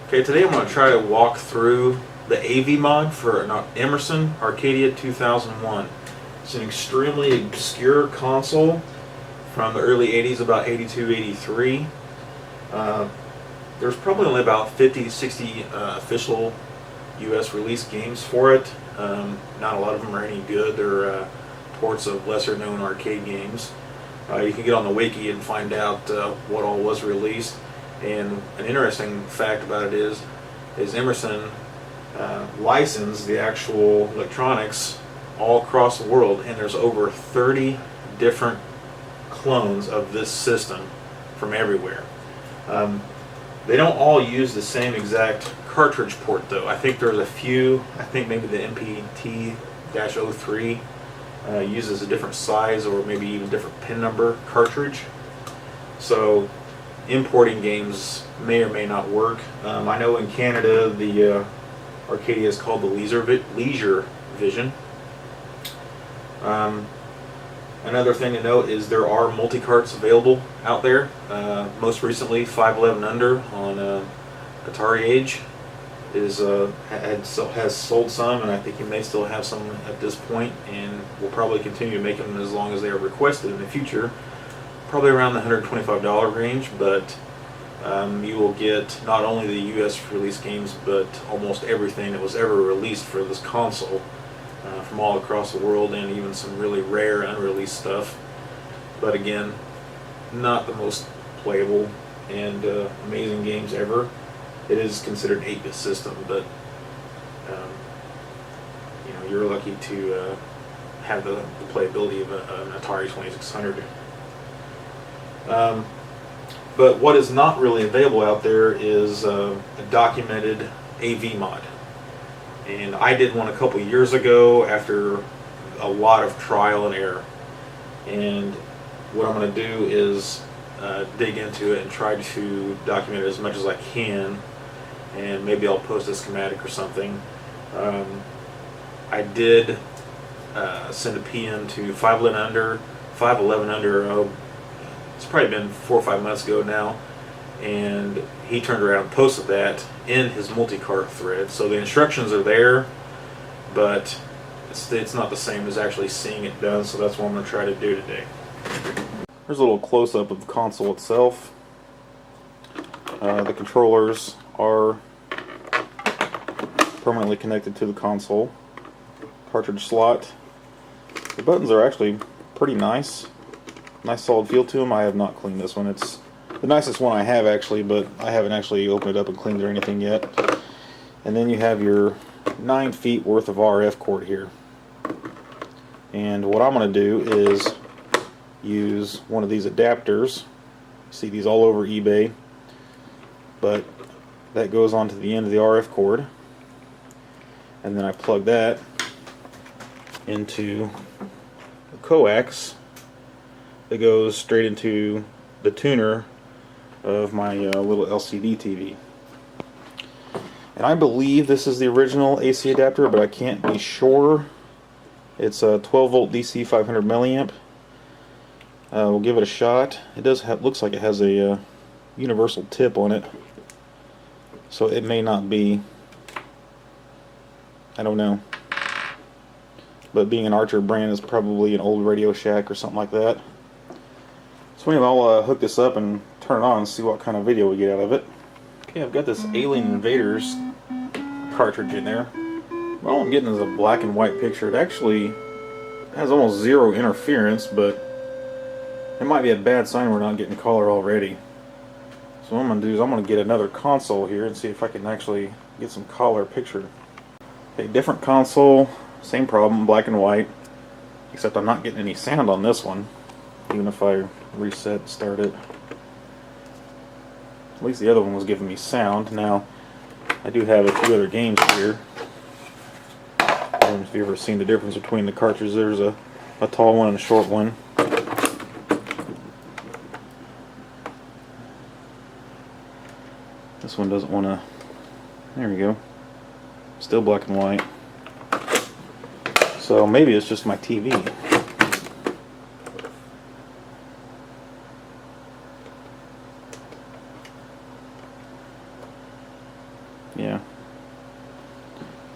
Okay, today I'm going to try to walk through the AV mod for an Emerson Arcadia 2001. It's an extremely obscure console from the early 80s, about 82, 83. There's probably only about 50, 60 official US release games for it. Not a lot of them are any good. They're ports of lesser known arcade games. You can get on the wiki and find out what all was released. And an interesting fact about it is Emerson licensed the actual electronics all across the world, and there's over 30 different clones of this system from everywhere. They don't all use the same exact cartridge port though. I think there's a few. I think maybe the MPT-03 uses a different size or maybe even different pin number cartridge. So importing games may or may not work. I know in Canada the Arcadia is called the Leisure Vision. Another thing to note is there are multi-carts available out there. Most recently 511 Under on Atari Age has sold some, and I think he may still have some at this point, and will probably continue to make them as long as they are requested in the future. Probably around the $125 range, but you will get not only the US release games, but almost everything that was ever released for this console from all across the world, and even some really rare unreleased stuff. But again, not the most playable and amazing games ever. It is considered an 8-bit system, but you know, you're lucky to have the playability of an Atari 2600. But what is not really available out there is a documented AV mod. And I did one a couple years ago after a lot of trial and error. And what I'm going to do is dig into it and try to document it as much as I can. And maybe I'll post a schematic or something. I did send a PM to 511 Under. It's probably been 4 or 5 months ago now, and he turned around and posted that in his multi-cart thread. So the instructions are there, but it's not the same as actually seeing it done, so that's what I'm going to try to do today. Here's a little close-up of the console itself. The controllers are permanently connected to the console. Cartridge slot. The buttons are actually pretty nice. Nice solid feel to them. I have not cleaned this one. It's the nicest one I have actually, but I haven't actually opened it up and cleaned it or anything yet. And then you have your 9 feet worth of RF cord here. And what I'm going to do is use one of these adapters. See these all over eBay, but that goes onto the end of the RF cord, and then I plug that into the coax that goes straight into the tuner of my little LCD TV. And I believe this is the original AC adapter, but I can't be sure. It's a 12 volt DC 500 milliamp. We'll give it a shot. It does looks like it has a universal tip on it, so it may not be. I don't know. But being an Archer brand is probably an old Radio Shack or something like that. So anyway, I'll hook this up and turn it on and see what kind of video we get out of it. Okay, I've got this Alien Invaders cartridge in there. All I'm getting is a black and white picture. It actually has almost zero interference, but it might be a bad sign we're not getting color already. So what I'm going to do is I'm going to get another console here and see if I can actually get some color picture. Okay, different console, same problem, black and white, except I'm not getting any sound on this one, even if I reset and start it. At least the other one was giving me sound. Now, I do have a few other games here. I don't know if you've ever seen the difference between the cartridges. There's a tall one and a short one. This one doesn't want to. There we go. Still black and white. So maybe it's just my TV. Yeah,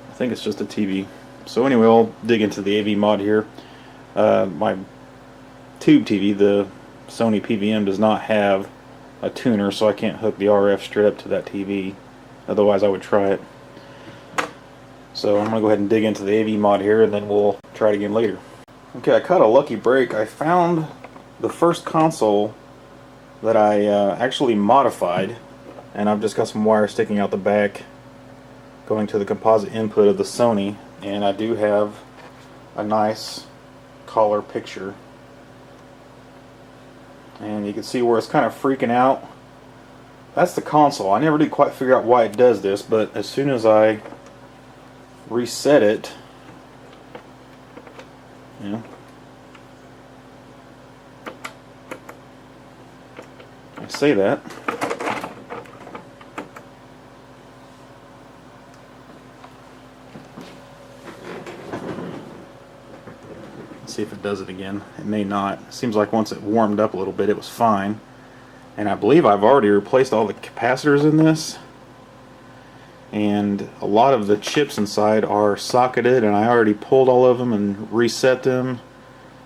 I think it's just a TV. So anyway, I'll dig into the AV mod here. My tube TV, the Sony PVM, does not have a tuner, so I can't hook the RF straight up to that TV. Otherwise I would try it. So I'm going to go ahead and dig into the AV mod here, and then we'll try it again later. Okay, I caught a lucky break. I found the first console that I actually modified, and I've just got some wires sticking out the back going to the composite input of the Sony, and I do have a nice color picture. And you can see where it's kind of freaking out. That's the console. I never did quite figure out why it does this, but as soon as I reset it, you know, I say that. Let's see if it does it again. It may not. It seems like once it warmed up a little bit, it was fine. And I believe I've already replaced all the capacitors in this. And a lot of the chips inside are socketed, and I already pulled all of them and reset them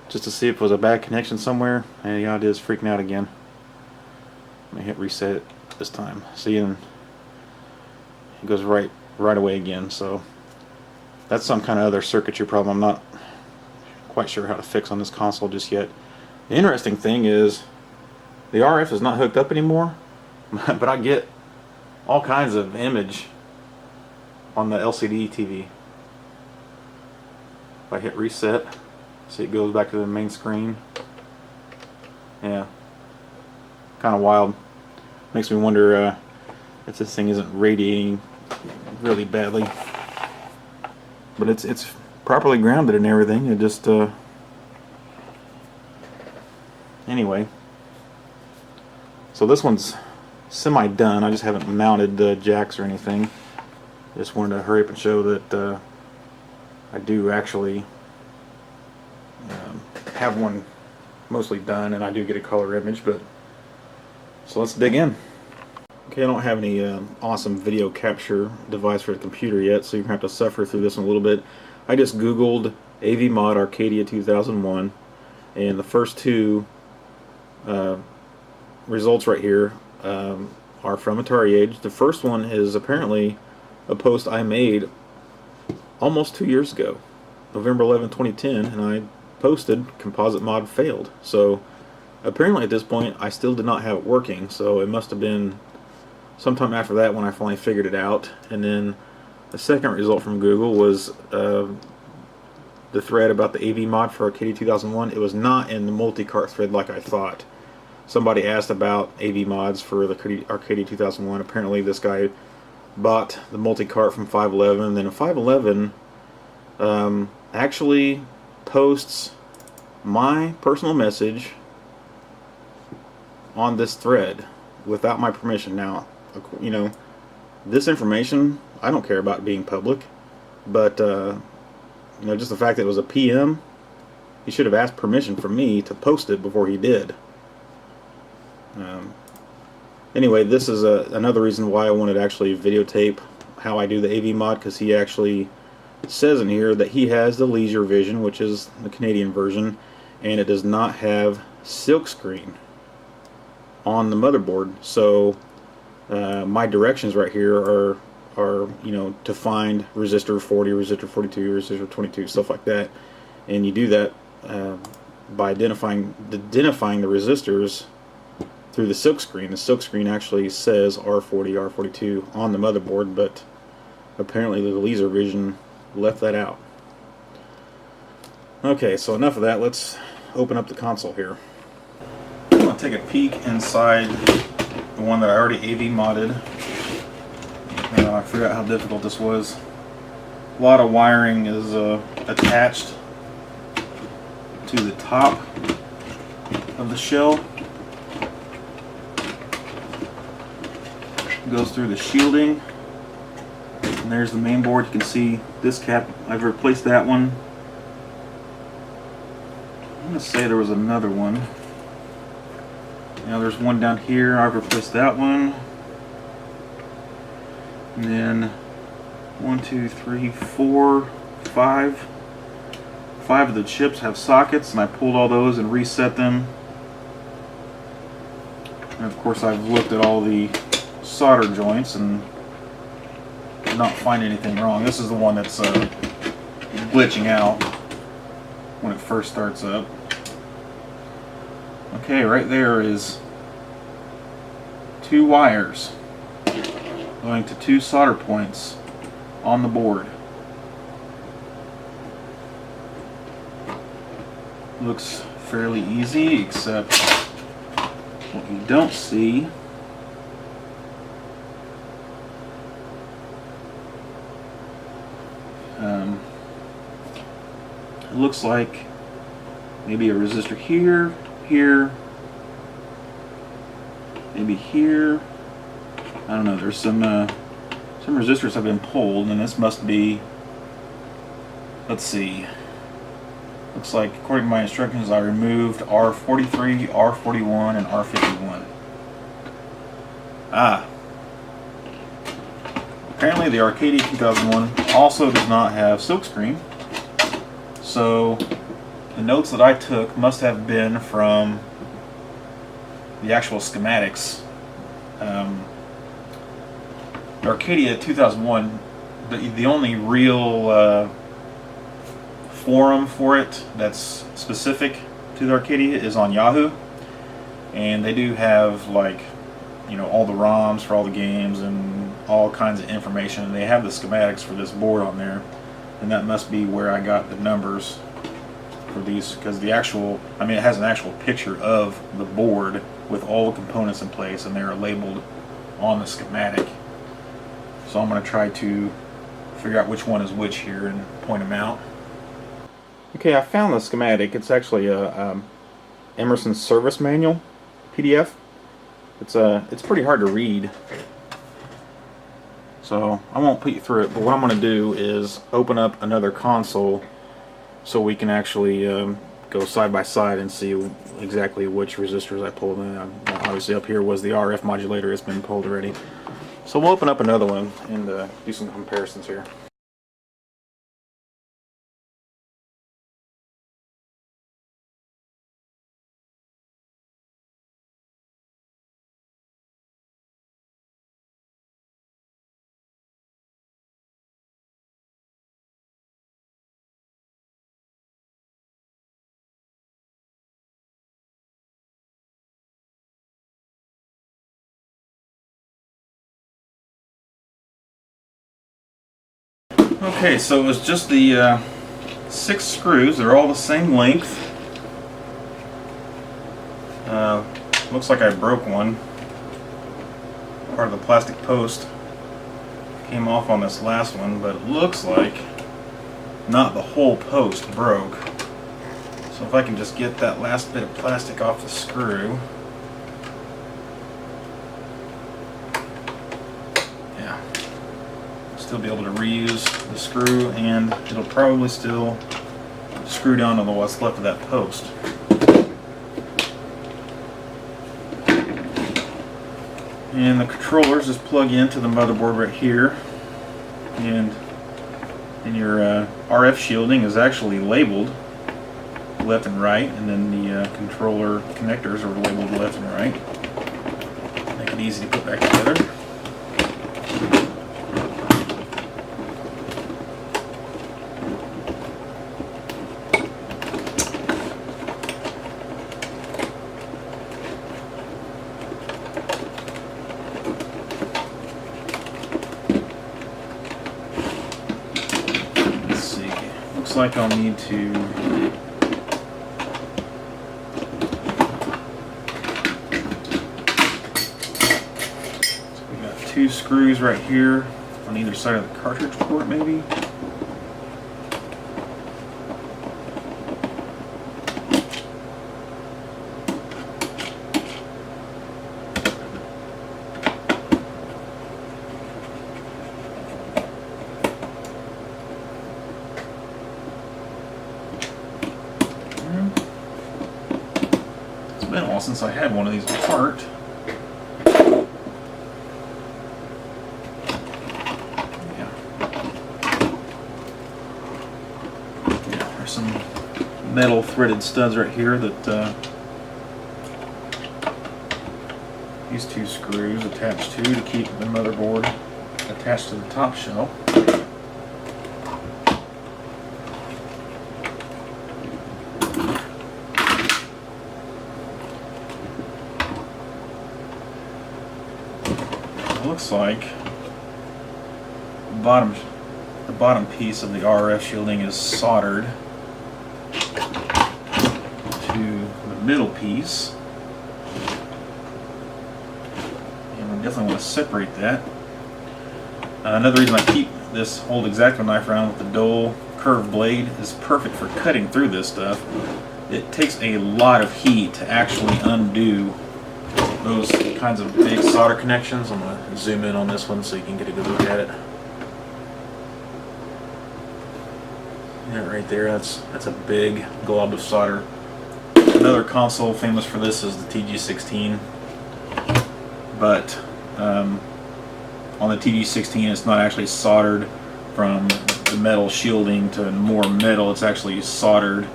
just to see if it was a bad connection somewhere. And yeah, it is freaking out again. Let me hit reset it this time. See, and it goes right away again. So that's some kind of other circuitry problem I'm not quite sure how to fix on this console just yet. The interesting thing is the RF is not hooked up anymore, but I get all kinds of image on the LCD TV. If I hit reset, see it goes back to the main screen. Yeah, kind of wild. Makes me wonder if this thing isn't radiating really badly. But it's properly grounded and everything. It just anyway. So this one's semi-done. I just haven't mounted the jacks or anything. Just wanted to hurry up and show that I do actually have one mostly done, and I do get a color image. But so let's dig in. Okay, I don't have any awesome video capture device for the computer yet, so you're going to have to suffer through this one a little bit. I just googled AV mod Arcadia 2001, and the first two results right here are from Atari Age. The first one is apparently a post I made almost 2 years ago, November 11, 2010, and I posted composite mod failed. So apparently at this point I still did not have it working, so it must have been sometime after that when I finally figured it out. And then the second result from Google was the thread about the AV mod for Arcadia 2001. It was not in the multi-cart thread like I thought. Somebody asked about AV mods for the Arcadia 2001. Apparently this guy bought the multi-cart from 511, and then 511 actually posts my personal message on this thread without my permission. Now, you know, this information I don't care about being public, but you know, just the fact that it was a PM, he should have asked permission from me to post it before he did. Anyway, this is another reason why I wanted to actually videotape how I do the AV mod, because he actually says in here that he has the Leisure Vision, which is the Canadian version, and it does not have silkscreen on the motherboard. So my directions right here are you know, to find resistor 40, resistor 42, resistor 22, stuff like that. And you do that by identifying the resistors through the silkscreen. The silkscreen actually says R40, R42 on the motherboard, but apparently the Laser Vision left that out. Okay, so enough of that. Let's open up the console here. I'm going to take a peek inside the one that I already AV modded. I forgot how difficult this was. A lot of wiring is attached to the top of the shell. Goes through the shielding, and there's the main board. You can see this cap, I've replaced that one. I'm going to say there was another one. Now there's one down here, I've replaced that one. And then 1, 2, 3, 4, 5. 5 of the chips have sockets, and I pulled all those and reset them. And of course I've looked at all the solder joints and did not find anything wrong. This is the one that's glitching out when it first starts up. Okay, right there is 2 wires going to 2 solder points on the board. Looks fairly easy, except what you don't see it looks like maybe a resistor here, here, maybe here. I don't know. There's some resistors have been pulled, and this must be. Let's see. Looks like, according to my instructions, I removed R43, R41, and R51. Ah. Apparently the Arcadia 2001 also does not have silkscreen. So the notes that I took must have been from the actual schematics. The Arcadia 2001, the only real forum for it that's specific to the Arcadia is on Yahoo, and they do have, like, you know, all the ROMs for all the games and all kinds of information. They have the schematics for this board on there, and that must be where I got the numbers for these, because the actual, I mean, it has an actual picture of the board with all the components in place, and they're labeled on the schematic. So I'm going to try to figure out which one is which here and point them out. Okay, I found the schematic. It's actually a Emerson service manual PDF. It's pretty hard to read, so I won't put you through it. But what I'm going to do is open up another console so we can actually go side by side and see exactly which resistors I pulled in. Obviously, up here was the RF modulator. It's been pulled already. So we'll open up another one and do some comparisons here. Okay, so it was just the 6 screws. They're all the same length. Looks like I broke one. Part of the plastic post came off on this last one, but it looks like not the whole post broke. So if I can just get that last bit of plastic off the screw. Yeah. Still be able to reuse the screw, and it'll probably still screw down on what's left of that post. And the controllers just plug into the motherboard right here, and your RF shielding is actually labeled left and right, and then the controller connectors are labeled left and right. Make it easy to put back together. Looks like I'll need to so we got 2 screws right here on either side of the cartridge port, maybe. It's been a while since I had one of these apart. some metal threaded studs right here that these two screws attached to keep the motherboard attached to the top shelf. It looks like the bottom piece of the RF shielding is soldered to the middle piece. Definitely want to separate that. Another reason I keep this old X-Acto knife around with the dull curved blade is perfect for cutting through this stuff. It takes a lot of heat to actually undo those kinds of big solder connections. I'm going to zoom in on this one so you can get a good look at it. Yeah, right there, that's a big glob of solder. Another console famous for this is the TG16, but on the TG16 it's not actually soldered from the metal shielding to more metal, it's actually soldered.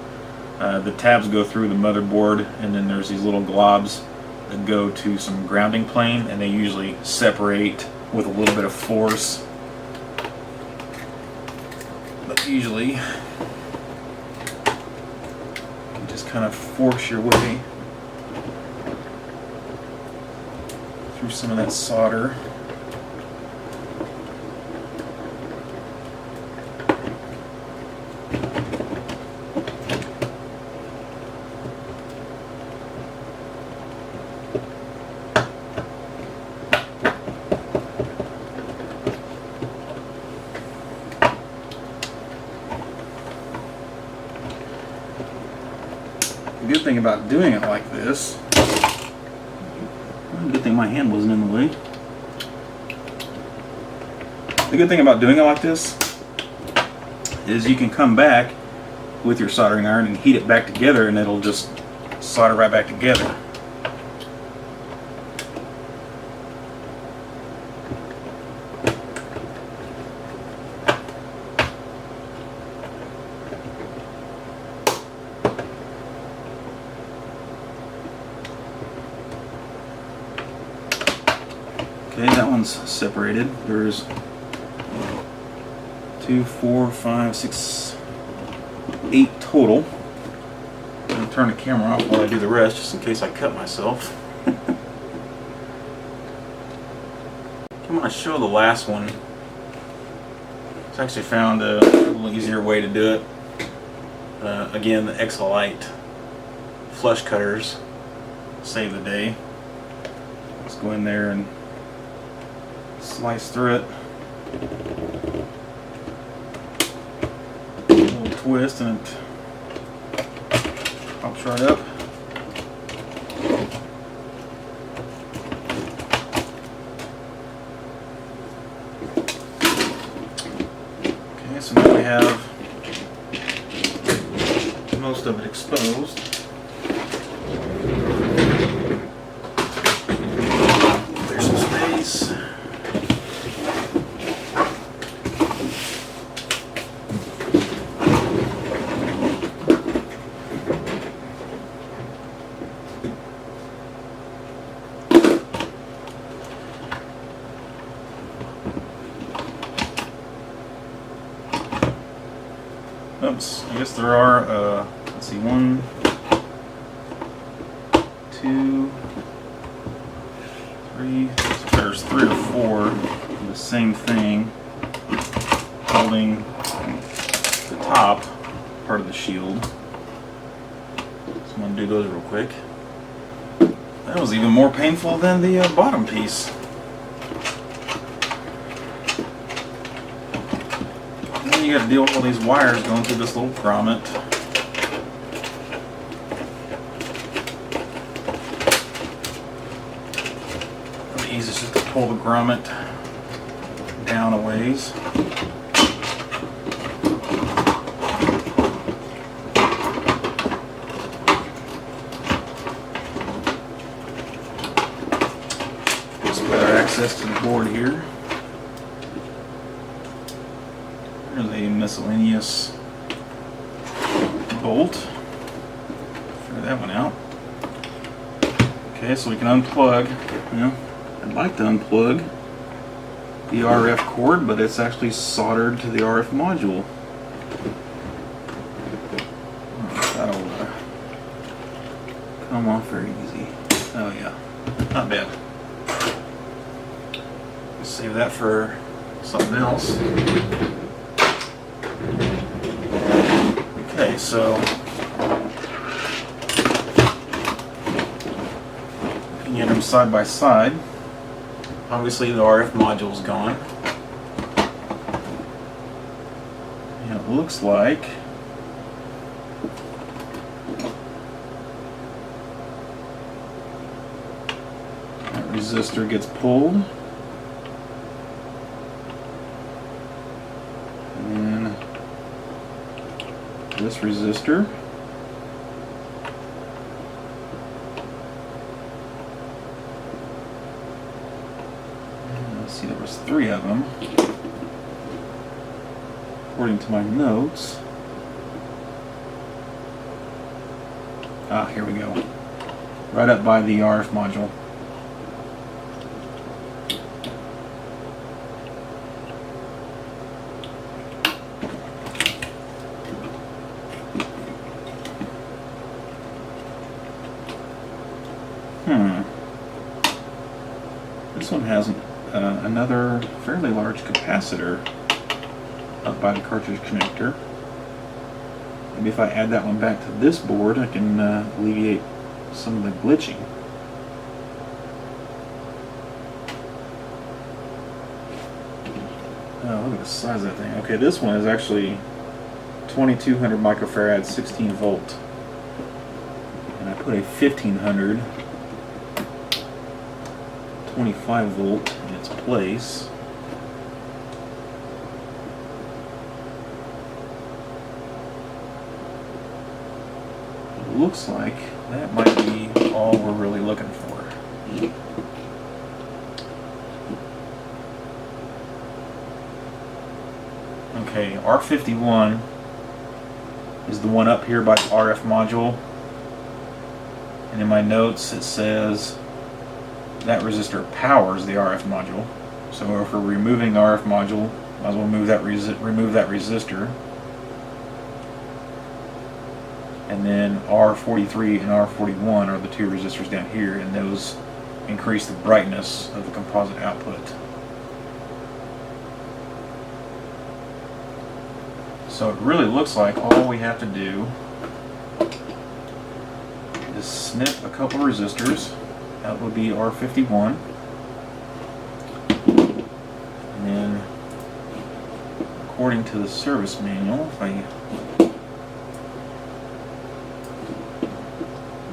The tabs go through the motherboard, and then there's these little globs that go to some grounding plane, and they usually separate with a little bit of force. But usually you just kind of force your way through some of that solder. The good thing about doing it like this, good thing my hand wasn't in the way. The good thing about doing it like this is you can come back with your soldering iron and heat it back together, and it'll just solder right back together. Okay, that one's separated. There's 2, 4, 5, 6, 8 total. I'm going to turn the camera off while I do the rest, just in case I cut myself. I'm going to show the last one. It's actually found a little easier way to do it. Again, the Exolite flush cutters save the day. Let's go in there and slice through it. A little twist and it pops right up. Okay, so now we have most of it exposed. There's some space. Oops, I guess there are, let's see, 1, 2, 3, so there's 3 or 4 of the same thing holding the top part of the shield. So I'm going to do those real quick. That was even more painful than the bottom piece. You got to deal with all these wires going through this little grommet. The easiest is just to pull the grommet down a ways. Just better access to the board here. There's a miscellaneous bolt. Figure that one out. Okay, so we can unplug. Well, I'd like to unplug the RF cord, but it's actually soldered to the RF module. That'll come off very easy. Oh yeah, not bad. Let's save that for something else. Okay, so looking at them side by side, obviously the RF module's gone. And it looks like that resistor gets pulled. And then this resistor. See, there was 3 of them, according to my notes. Ah, here we go. Right up by the RF module. This one has another fairly large capacitor up by the cartridge connector. Maybe if I add that one back to this board, I can alleviate some of the glitching. Oh, look at the size of that thing. Okay, this one is actually 2200 microfarad, 16 volt. And I put a 1500 25 volt in its place. It looks like that might be all we're really looking for. Okay, R51 is the one up here by the RF module, and in my notes it says that resistor powers the RF module. So if we're removing the RF module, might as well remove that resistor. And then R43 and R41 are the 2 resistors down here, and those increase the brightness of the composite output. So it really looks like all we have to do is snip a couple resistors. That would be R51. And then, according to the service manual, if I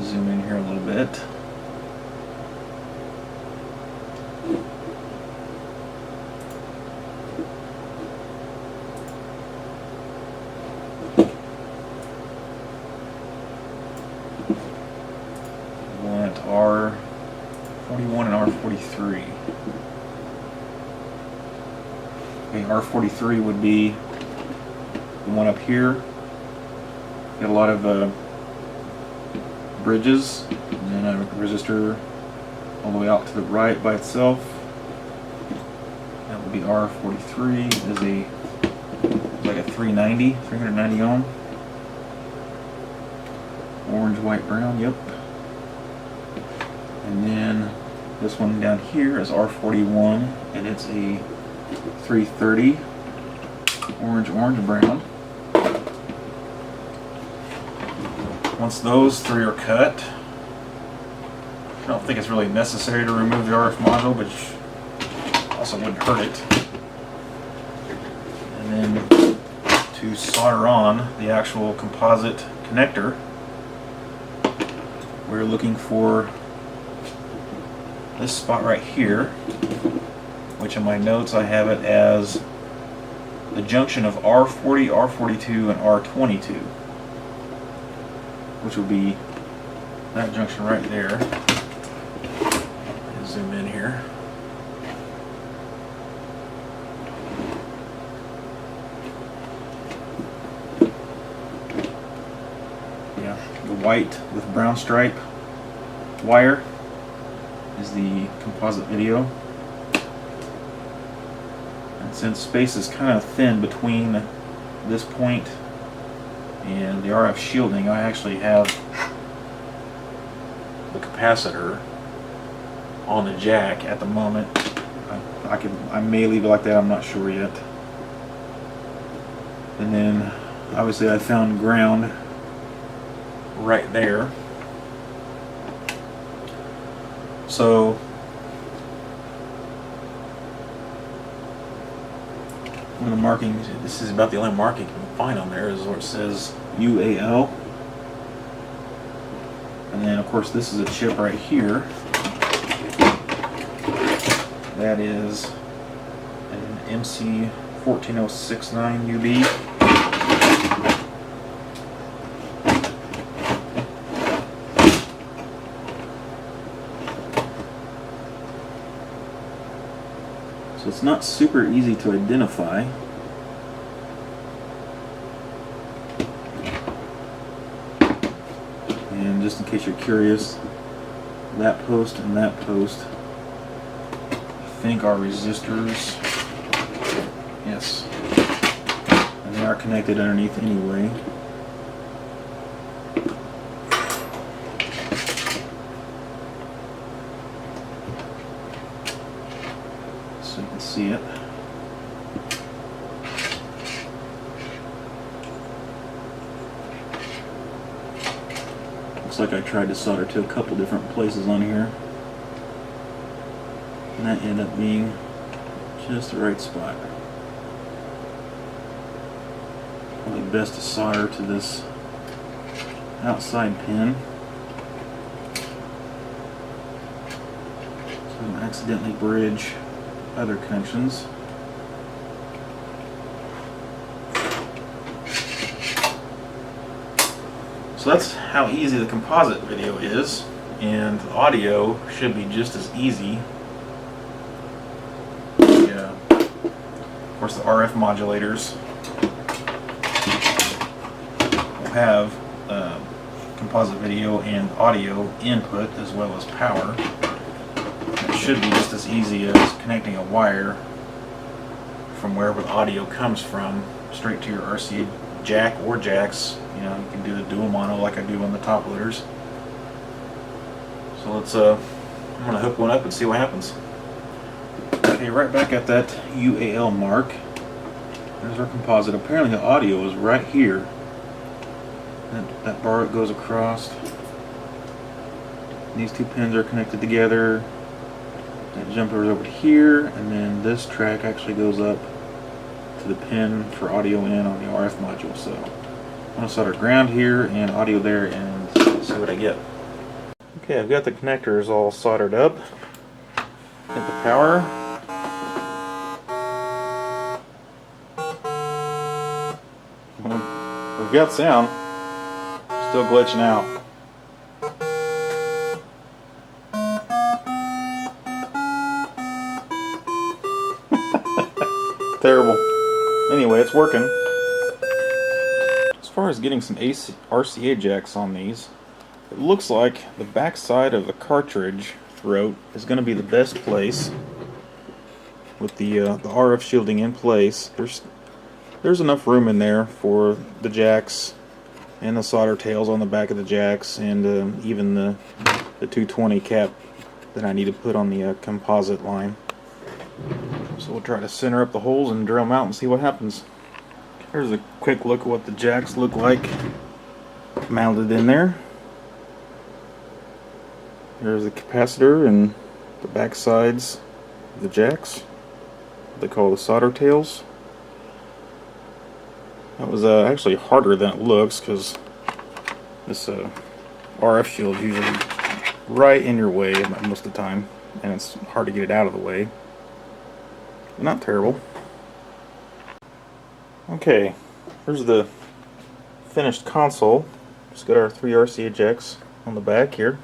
zoom in here a little bit, we want R41 and R43. Okay, R43 would be the one up here. Got a lot of bridges, and then a resistor all the way out to the right by itself. That would be R43. It is like a 390 ohm. Orange, white, brown, yep. And then this one down here is R41, and it's a 330 orange, brown. Once those 3 are cut, I don't think it's really necessary to remove the RF module, but also wouldn't hurt it. And then to solder on the actual composite connector, we're looking for this spot right here, which in my notes I have it as the junction of R40, R42, and R22, which will be that junction right there. Zoom in here. white with brown stripe wire is the composite video. And since space is kind of thin between this point and the RF shielding, I actually have the capacitor on the jack at the moment. I may leave it like that, I'm not sure yet. And then obviously I found ground right there. So one of the markings, this is about the only marking you can find on there, is where it says UAL. And then of course this is a chip right here. That is an MC14069UB. So it's not super easy to identify. And just in case you're curious, that post and that post I think are resistors. Yes. And they are connected underneath anyway. So you can see it. Looks like I tried to solder to a couple different places on here, and that ended up being just the right spot. Probably best to solder to this outside pin so I don't accidentally bridge other connections. So that's how easy the composite video is, and the audio should be just as easy. Of course, the RF modulators will have composite video and audio input as well as power. It should be just as easy as connecting a wire from wherever the audio comes from straight to your RCA jack or jacks. You know, you can do the dual mono like I do on the top loaders. So let's I'm gonna hook one up and see what happens. Okay, right back at that UAL mark. There's our composite. Apparently the audio is right here. That bar that goes across. These two pins are connected together. That jumper is over here, and then this track actually goes up to the pin for audio in on the RF module. So I'm going to solder ground here and audio there and see what I get. Okay, I've got the connectors all soldered up. Hit the power. We've got sound. Still glitching out. Terrible. Anyway, it's working. As far as getting some RCA jacks on these, it looks like the back side of the cartridge throat is going to be the best place with the RF shielding in place. There's enough room in there for the jacks and the solder tails on the back of the jacks, and even the 220 cap that I need to put on the composite line. So we'll try to center up the holes and drill them out and see what happens. Here's a quick look at what the jacks look like mounted in there. There's the capacitor and the back sides of the jacks. They call the solder tails. That was actually harder than it looks, because this RF shield is usually right in your way most of the time, and it's hard to get it out of the way. But not terrible. Okay, here's the finished console. Just got our 3 RCA jacks on the back here.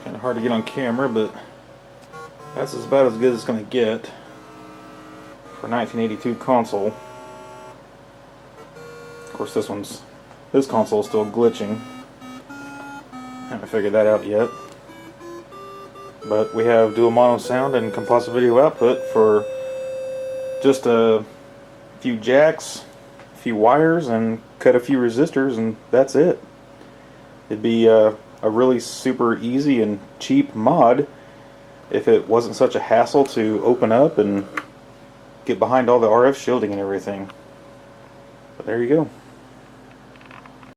Kind Kind of hard to get on camera, but that's about as good as it's going to get for 1982 console. Of course, this console is still glitching. Haven't figured that out yet. But we have dual mono sound and composite video output for just a few jacks, a few wires, and cut a few resistors, and that's it. It'd be a really super easy and cheap mod if it wasn't such a hassle to open up and get behind all the RF shielding and everything. But there you go.